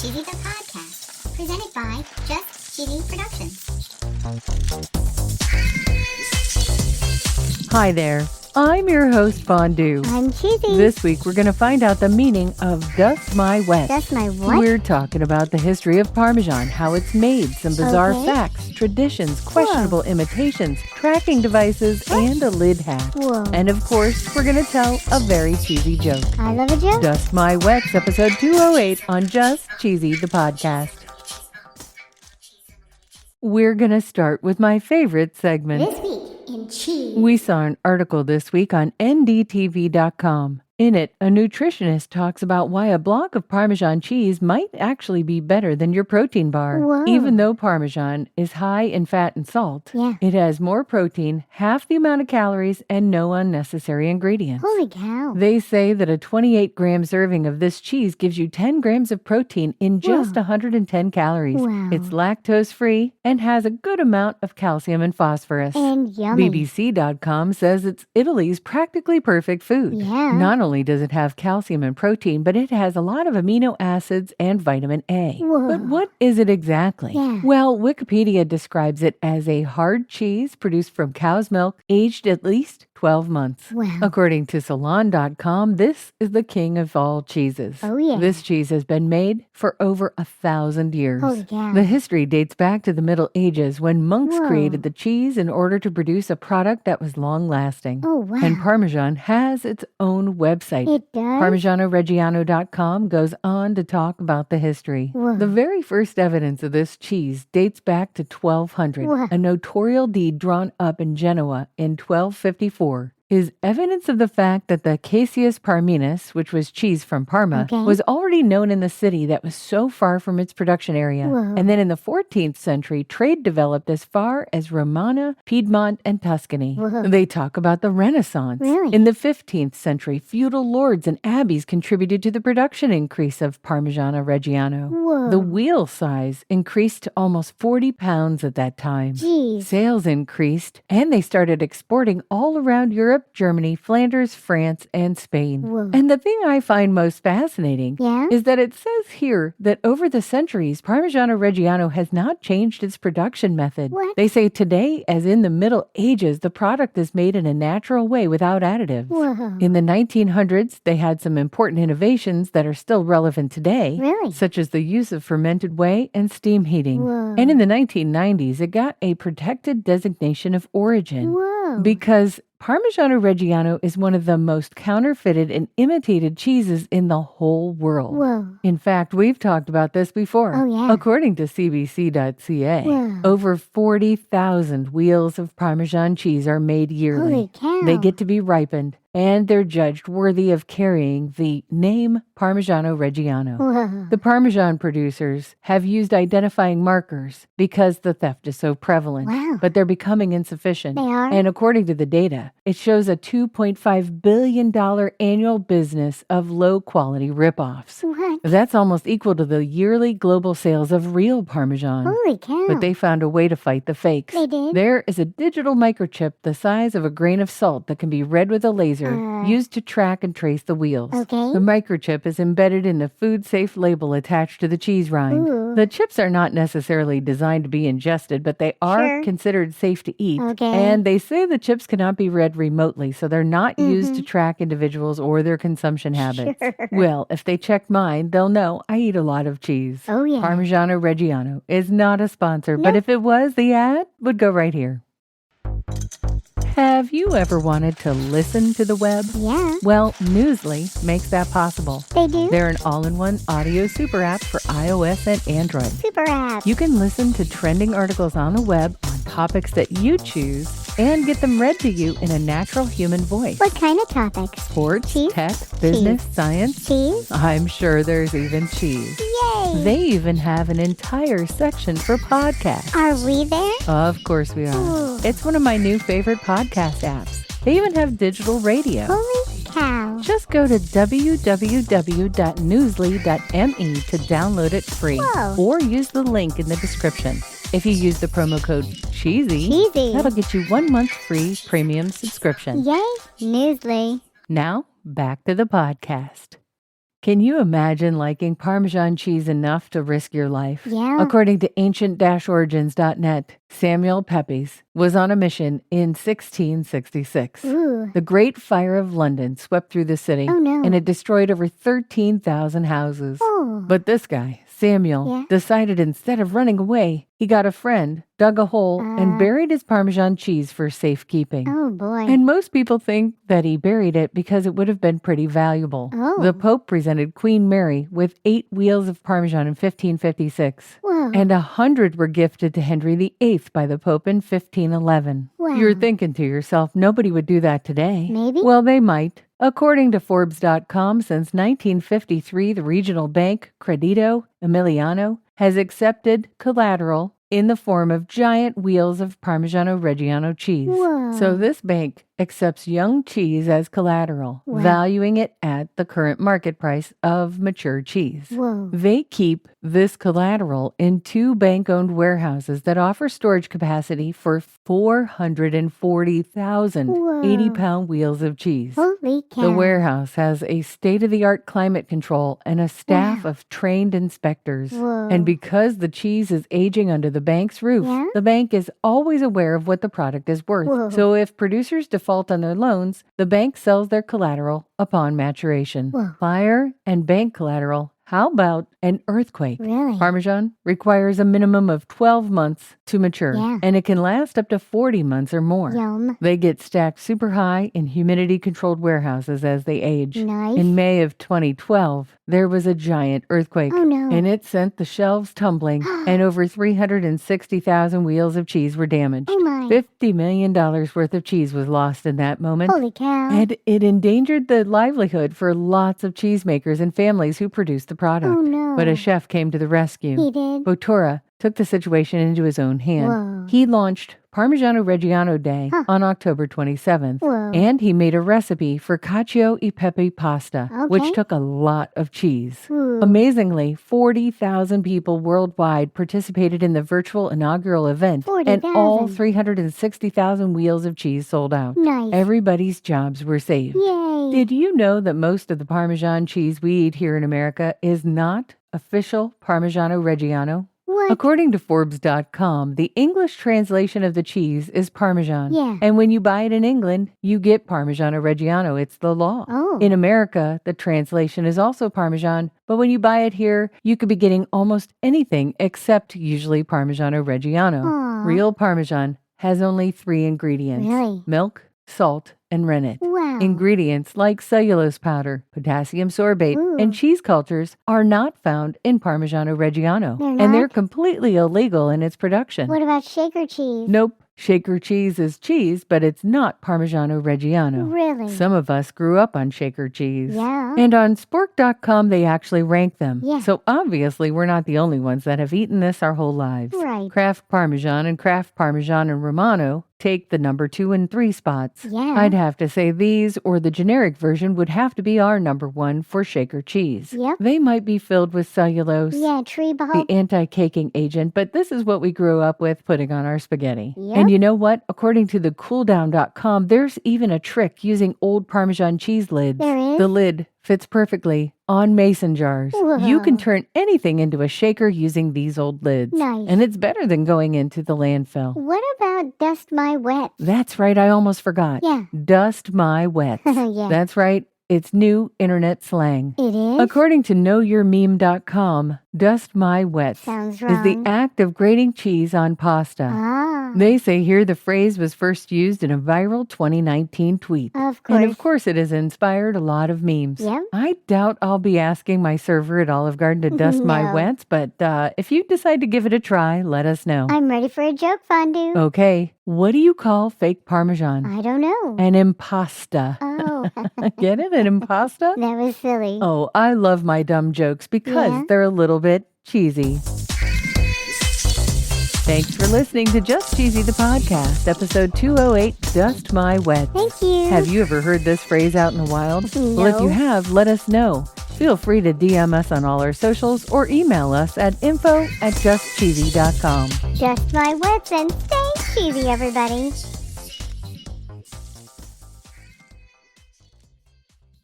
Cheesy the Podcast, presented by Just Cheesy Productions. Hi there, I'm your host Fondue. I'm Cheesy. This week we're going to find out the meaning of Dust My Wet. Dust my what? We're talking about the history of Parmesan, how it's made, some bizarre Okay. facts, traditions, questionable imitations, tracking devices, and a lid hack. Whoa. And of course, we're going to tell a very cheesy joke. I love a joke. Dust My Wet's episode 208 on Just Cheesy the Podcast. We're going to start with my favorite segment. This week in cheese. We saw an article this week on ndtv.com. In it, a nutritionist talks about why a block of Parmesan cheese might actually be better than your protein bar. Whoa. Even though Parmesan is high in fat and salt, Yeah. it has more protein, half the amount of calories, and no unnecessary ingredients. Holy cow. They say that a 28-gram serving of this cheese gives you 10 grams of protein in just 110 calories. Wow. It's lactose-free and has a good amount of calcium and phosphorus. And yummy. BBC.com says it's Italy's practically perfect food. Yeah. Not only does it have calcium and protein, but it has a lot of amino acids and vitamin A. Whoa. But what is it exactly? Yeah. Well, Wikipedia describes it as a hard cheese produced from cow's milk, aged at least 12 months. Wow. According to Salon.com, this is the king of all cheeses. Oh, yeah. This cheese has been made for over 1,000 years. Holy cow. The history dates back to the Middle Ages when monks Whoa. created the cheese in order to produce a product that was long-lasting. Oh, wow. And Parmesan has its own website. It does? ParmigianoReggiano.com goes on to talk about the history. Whoa. The very first evidence of this cheese dates back to 1200. Whoa. A notarial deed drawn up in Genoa in 1254 is evidence of the fact that the Caseus Parmenas, which was cheese from Parma, Okay. was already known in the city that was so far from its production area. Whoa. And then in the 14th century, trade developed as far as Romagna, Piedmont, and Tuscany. Whoa. They talk about the Renaissance. Really? In the 15th century, feudal lords and abbeys contributed to the production increase of Parmigiano Reggiano. Whoa. The wheel size increased to almost 40 pounds at that time. Jeez. Sales increased, and they started exporting all around Europe, Germany, Flanders, France, and Spain. Whoa. And the thing I find most fascinating Yeah? is that it says here that over the centuries, Parmigiano Reggiano has not changed its production method. What? They say today, as in the Middle Ages, the product is made in a natural way without additives. Whoa. In the 1900s, they had some important innovations that are still relevant today, Really? such as the use of fermented whey and steam heating. Whoa. And in the 1990s, it got a protected designation of origin Whoa. because Parmigiano Reggiano is one of the most counterfeited and imitated cheeses in the whole world. Whoa. In fact, we've talked about this before. Oh, yeah. According to CBC.ca, Whoa. over 40,000 wheels of Parmesan cheese are made yearly. Holy cow. They get to be ripened, and they're judged worthy of carrying the name Parmigiano Reggiano. Whoa. The Parmesan producers have used identifying markers because the theft is so prevalent, Wow. but they're becoming insufficient. They are? And according to the data, it shows a $2.5 billion annual business of low-quality ripoffs. What? That's almost equal to the yearly global sales of real Parmesan. Holy cow. But they found a way to fight the fakes. They did? There is a digital microchip the size of a grain of salt that can be read with a laser used to track and trace the wheels. Okay. The microchip is embedded in the food-safe label attached to the cheese rind. Ooh. The chips are not necessarily designed to be ingested, but they are Sure. considered safe to eat. Okay. And they say the chips cannot be read remotely, so they're not used to track individuals or their consumption habits. Sure. Well, if they check mine, they'll know I eat a lot of cheese. Oh, yeah. Parmigiano Reggiano is not a sponsor, but Nope. if it was, the ad would go right here. Have you ever wanted to listen to the web? Yeah. Well, Newsly makes that possible. They do? They're an all-in-one audio super app for iOS and Android. Super app. You can listen to trending articles on the web on topics that you choose and get them read to you in a natural human voice. What kind of topics? Sports, Cheese? tech, business, science. Cheese? I'm sure there's even cheese. Yay. They even have an entire section for podcasts. Are we there? Of course we are. Ooh. It's one of my new favorite podcast apps. They even have digital radio. Holy cow. Just go to www.newsly.me to download it free. Whoa. Or use the link in the description. If you use the promo code CHEESY, Cheesy. that'll get you 1 month free premium subscription. Yay. Newsly. Now, back to the podcast. Can you imagine liking Parmesan cheese enough to risk your life? Yeah. According to ancient-origins.net, Samuel Pepys was on a mission in 1666. Ooh. The Great Fire of London swept through the city, Oh, no. and it destroyed over 13,000 houses. Oh. But this guy, Samuel, Yeah. decided instead of running away, he got a friend, dug a hole, and buried his Parmesan cheese for safekeeping. Oh, boy. And most people think that he buried it because it would have been pretty valuable. Oh. The Pope presented Queen Mary with 8 wheels of Parmesan in 1556. Whoa. And 100 were gifted to Henry VIII by the Pope in 1511. Wow. You're thinking to yourself, nobody would do that today. Maybe? Well, they might. According to Forbes.com, since 1953, the regional bank Credito Emiliano has accepted collateral in the form of giant wheels of Parmigiano Reggiano cheese. Whoa. So this bank accepts young cheese as collateral, Wow. valuing it at the current market price of mature cheese. Whoa. They keep this collateral in 2 bank-owned warehouses that offer storage capacity for 440,000 Whoa. 80-pound wheels of cheese. Holy cow. The warehouse has a state-of-the-art climate control and a staff Wow. of trained inspectors. Whoa. And because the cheese is aging under the bank's roof, Yeah? the bank is always aware of what the product is worth. Whoa. So if producers default on their loans, the bank sells their collateral upon maturation. Whoa. Fire and bank collateral. How about an earthquake? Really? Parmesan requires a minimum of 12 months to mature, Yeah. and it can last up to 40 months or more. Yum. They get stacked super high in humidity-controlled warehouses as they age. Nice. In May of 2012, there was a giant earthquake, Oh, no. and it sent the shelves tumbling, and over 360,000 wheels of cheese were damaged. Oh, my. $50 million worth of cheese was lost in that moment. Holy cow. And it endangered the livelihood for lots of cheesemakers and families who produced the product. Oh, no. But a chef came to the rescue. He did? Bottura took the situation into his own hand. Whoa. He launched Parmigiano Reggiano Day on October 27th. Whoa. And he made a recipe for cacio e pepe pasta, which Okay. took a lot of cheese. Ooh. Amazingly, 40,000 people worldwide participated in the virtual inaugural event, and all 40,000. 360,000 wheels of cheese sold out. Nice. Everybody's jobs were saved. Yay. Did you know that most of the Parmesan cheese we eat here in America is not official Parmigiano Reggiano? What? According to Forbes.com, the English translation of the cheese is Parmesan. Yeah. And when you buy it in England, you get Parmigiano Reggiano. It's the law. Oh. In America, the translation is also Parmesan, but when you buy it here, you could be getting almost anything except usually Parmigiano Reggiano. Aw. Real Parmesan has only 3 ingredients. Really? Milk, salt, and rennet. Wow. Ingredients like cellulose powder, potassium sorbate, Ooh. and cheese cultures are not found in Parmigiano Reggiano, They're and they're not? completely illegal in its production. What about shaker cheese? Nope. Shaker cheese is cheese, but it's not Parmigiano Reggiano. Really? Some of us grew up on shaker cheese. Yeah. And on Spork.com, they actually rank them. Yeah. So obviously, we're not the only ones that have eaten this our whole lives. Right. Kraft Parmesan and Kraft Parmesan and Romano take the number 2 and 3 spots. Yeah. I'd have to say these or the generic version would have to be our number 1 for shaker cheese. Yep. They might be filled with cellulose, Yeah, tree the bulb. anti-caking agent, but this is what we grew up with putting on our spaghetti. Yep. And you know what? According to the cooldown.com, there's even a trick using old Parmesan cheese lids. There is? The lid fits perfectly on mason jars. You can Whoa. turn anything into a shaker using these old lids. Nice. And it's better than going into the landfill. What about dust my wet? That's right, I almost forgot. Yeah. Dust my wets. Yeah. That's right, it's new internet slang. It is? According to knowyourmeme.com, dust my wets Sounds is wrong. the act of grating cheese on pasta. Ah. They say here the phrase was first used in a viral 2019 tweet. Of And course. of course it has inspired a lot of memes. Yep. I doubt I'll be asking my server at Olive Garden to dust my No. wets, but if you decide to give it a try, let us know. I'm ready for a joke, Fondue. Okay, what do you call fake Parmesan? I don't know. An impasta. Oh, Get it? An impasta? that was silly. Oh, I love my dumb jokes because Yeah? they're a little bit cheesy. Thanks for listening to Just Cheesy the Podcast, episode 208, Dust My Wet. Thank you. Have you ever heard this phrase out in the wild? Well, if you No. have, let us know. Feel free to DM us on all our socials or email us at info@justcheesy.com. Just my wets and stay cheesy, everybody.